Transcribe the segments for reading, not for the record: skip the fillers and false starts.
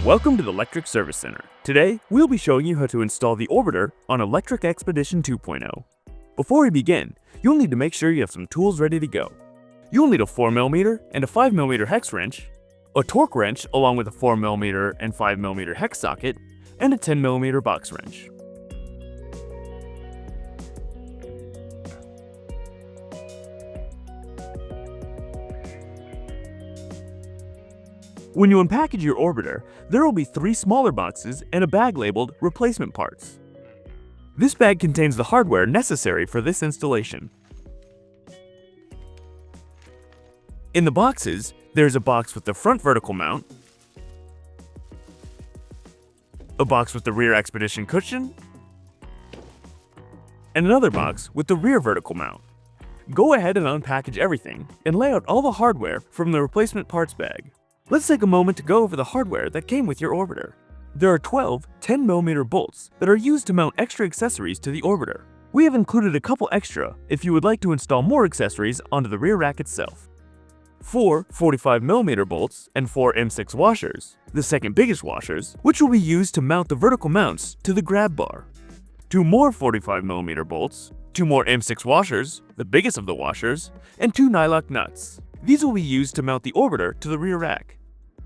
Welcome to the Lectric Service Center. Today, we'll be showing you how to install the Orbitor on a Lectric XPedition 2.0. Before we begin, you'll need to make sure you have some tools ready to go. You'll need a 4mm and a 5mm hex wrench, a torque wrench along with a 4mm and 5mm hex socket, and a 10mm box wrench. When you unpackage your Orbitor, there will be 3 smaller boxes and a bag labeled replacement parts. This bag contains the hardware necessary for this installation. In the boxes, there's a box with the front vertical mount, a box with the rear XPedition cushion, and another box with the rear vertical mount. Go ahead and unpackage everything and lay out all the hardware from the replacement parts bag. Let's take a moment to go over the hardware that came with your Orbitor. There are 12 10mm bolts that are used to mount extra accessories to the Orbitor. We have included a couple extra if you would like to install more accessories onto the rear rack itself. 4 45mm bolts and 4 M6 washers, the second biggest washers, which will be used to mount the vertical mounts to the grab bar. 2 more 45mm bolts, 2 more M6 washers, the biggest of the washers, and 2 nylock nuts. These will be used to mount the Orbitor to the rear rack.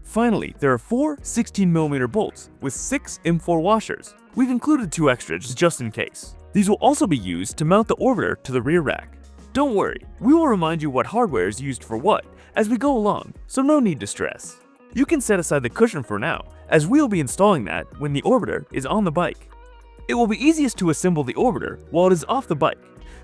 Finally, there are 4 16mm bolts with 6 M4 washers. We've included 2 extras just in case. These will also be used to mount the Orbitor to the rear rack. Don't worry, we will remind you what hardware is used for what as we go along, so no need to stress. You can set aside the cushion for now, as we'll be installing that when the Orbitor is on the bike. It will be easiest to assemble the Orbitor while it is off the bike,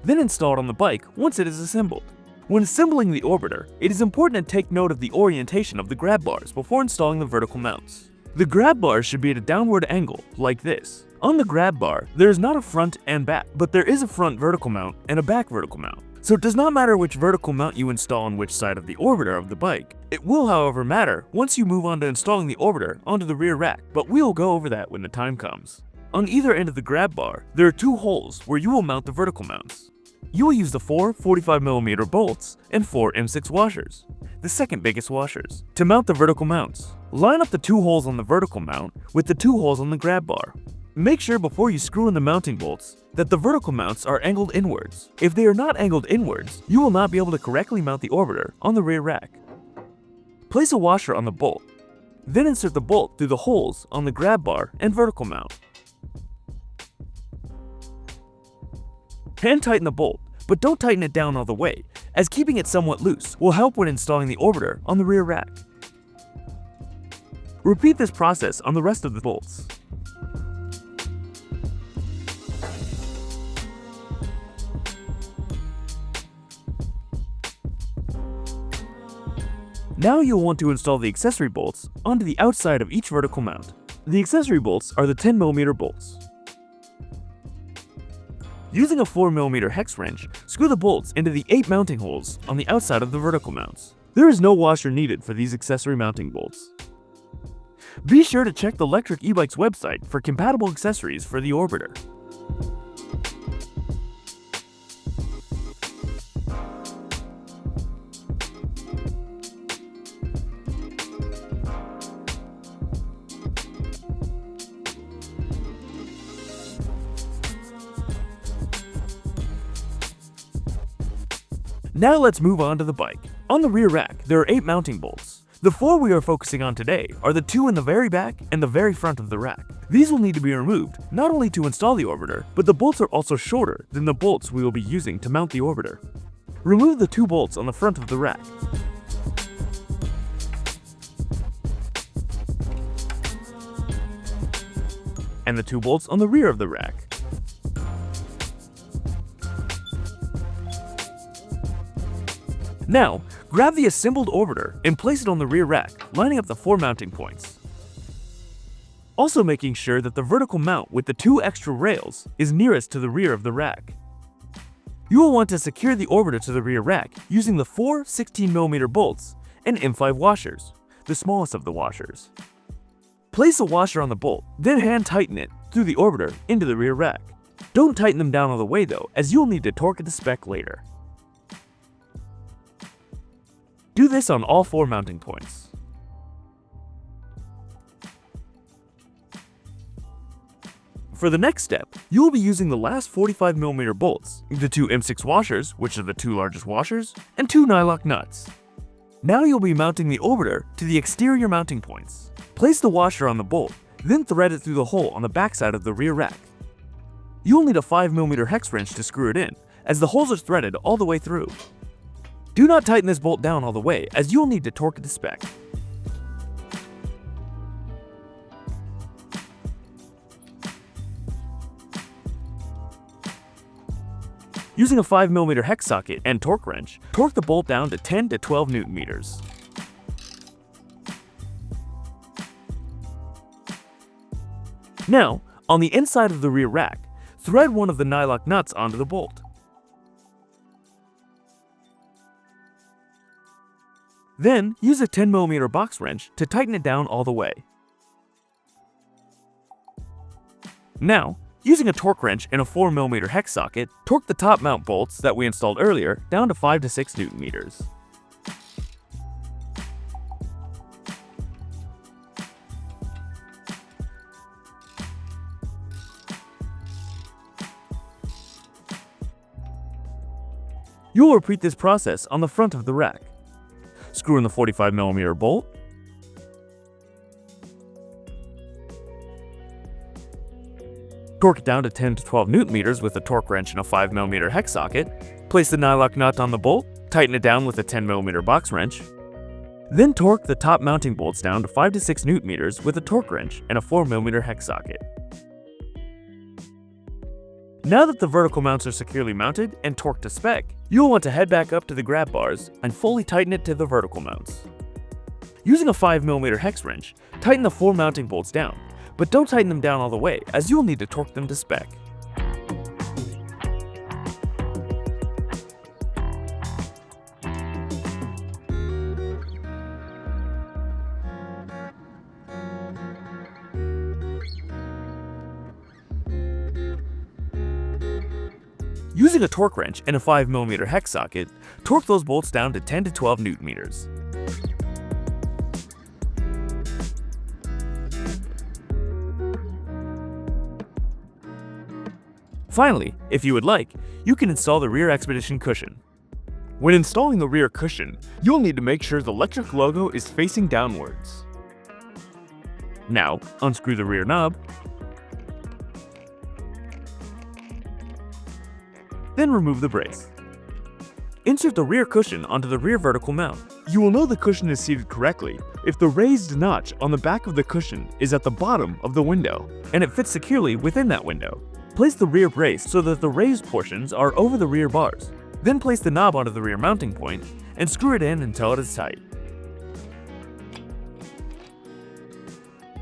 then install it on the bike once it is assembled. When assembling the Orbitor, it is important to take note of the orientation of the grab bars before installing the vertical mounts. The grab bars should be at a downward angle, like this. On the grab bar, there is not a front and back, but there is a front vertical mount and a back vertical mount. So it does not matter which vertical mount you install on which side of the Orbitor of the bike. It will, however, matter once you move on to installing the Orbitor onto the rear rack, but we'll go over that when the time comes. On either end of the grab bar, there are 2 holes where you will mount the vertical mounts. You will use the 4 45mm bolts and 4 M6 washers, the second biggest washers, to mount the vertical mounts. Line up the 2 holes on the vertical mount with the 2 holes on the grab bar. Make sure before you screw in the mounting bolts that the vertical mounts are angled inwards. If they are not angled inwards, you will not be able to correctly mount the Orbitor on the rear rack. Place a washer on the bolt, then insert the bolt through the holes on the grab bar and vertical mount. Hand tighten the bolt, but don't tighten it down all the way, as keeping it somewhat loose will help when installing the Orbitor on the rear rack. Repeat this process on the rest of the bolts. Now you'll want to install the accessory bolts onto the outside of each vertical mount. The accessory bolts are the 10mm bolts. Using a 4mm hex wrench, screw the bolts into the 8 mounting holes on the outside of the vertical mounts. There is no washer needed for these accessory mounting bolts. Be sure to check the Lectric e-bike's website for compatible accessories for the Orbitor. Now let's move on to the bike. On the rear rack, there are 8 mounting bolts. The 4 we are focusing on today are the 2 in the very back and the very front of the rack. These will need to be removed, not only to install the Orbitor, but the bolts are also shorter than the bolts we will be using to mount the Orbitor. Remove the 2 bolts on the front of the rack. And the 2 bolts on the rear of the rack. Now, grab the assembled Orbitor and place it on the rear rack, lining up the 4 mounting points. Also making sure that the vertical mount with the 2 extra rails is nearest to the rear of the rack. You will want to secure the Orbitor to the rear rack using the 4 16mm bolts and M5 washers, the smallest of the washers. Place a washer on the bolt, then hand tighten it through the Orbitor into the rear rack. Don't tighten them down all the way though, as you'll need to torque it to spec later. Do this on all 4 mounting points. For the next step, you will be using the last 45mm bolts, the two M6 washers, which are the two largest washers, and two nylock nuts. Now you'll be mounting the orbiter to the exterior mounting points. Place the washer on the bolt, then thread it through the hole on the backside of the rear rack. You'll need a 5mm hex wrench to screw it in, as the holes are threaded all the way through. Do not tighten this bolt down all the way, as you'll need to torque it to spec. Using a 5mm hex socket and torque wrench, torque the bolt down to 10 to 12 Nm. Now, on the inside of the rear rack, thread one of the nylock nuts onto the bolt. Then, use a 10mm box wrench to tighten it down all the way. Now, using a torque wrench and a 4mm hex socket, torque the top mount bolts that we installed earlier down to 5 to 6 Nm. You will repeat this process on the front of the rack. Screw in the 45mm bolt, torque it down to 10 to 12 Nm with a torque wrench and a 5mm hex socket, place the nylock nut on the bolt, tighten it down with a 10mm box wrench, then torque the top mounting bolts down to 5 to 6 Nm with a torque wrench and a 4mm hex socket. Now that the vertical mounts are securely mounted and torqued to spec, you'll want to head back up to the grab bars and fully tighten it to the vertical mounts. Using a 5mm hex wrench, tighten the 4 mounting bolts down, but don't tighten them down all the way as you'll need to torque them to spec. Using a torque wrench and a 5mm hex socket, torque those bolts down to 10 to 12 Nm. Finally, if you would like, you can install the rear XPedition cushion. When installing the rear cushion, you'll need to make sure the Lectric logo is facing downwards. Now, unscrew the rear knob, then remove the brace. Insert the rear cushion onto the rear vertical mount. You will know the cushion is seated correctly if the raised notch on the back of the cushion is at the bottom of the window, and it fits securely within that window. Place the rear brace so that the raised portions are over the rear bars. Then place the knob onto the rear mounting point and screw it in until it is tight.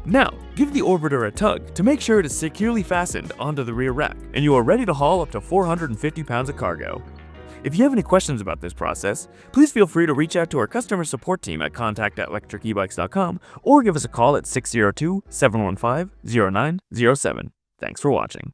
Now, give the Orbitor a tug to make sure it is securely fastened onto the rear rack, and you are ready to haul up to 450 pounds of cargo. If you have any questions about this process, please feel free to reach out to our customer support team at contact@lectricebikes.com or give us a call at 602-715-0907. Thanks for watching.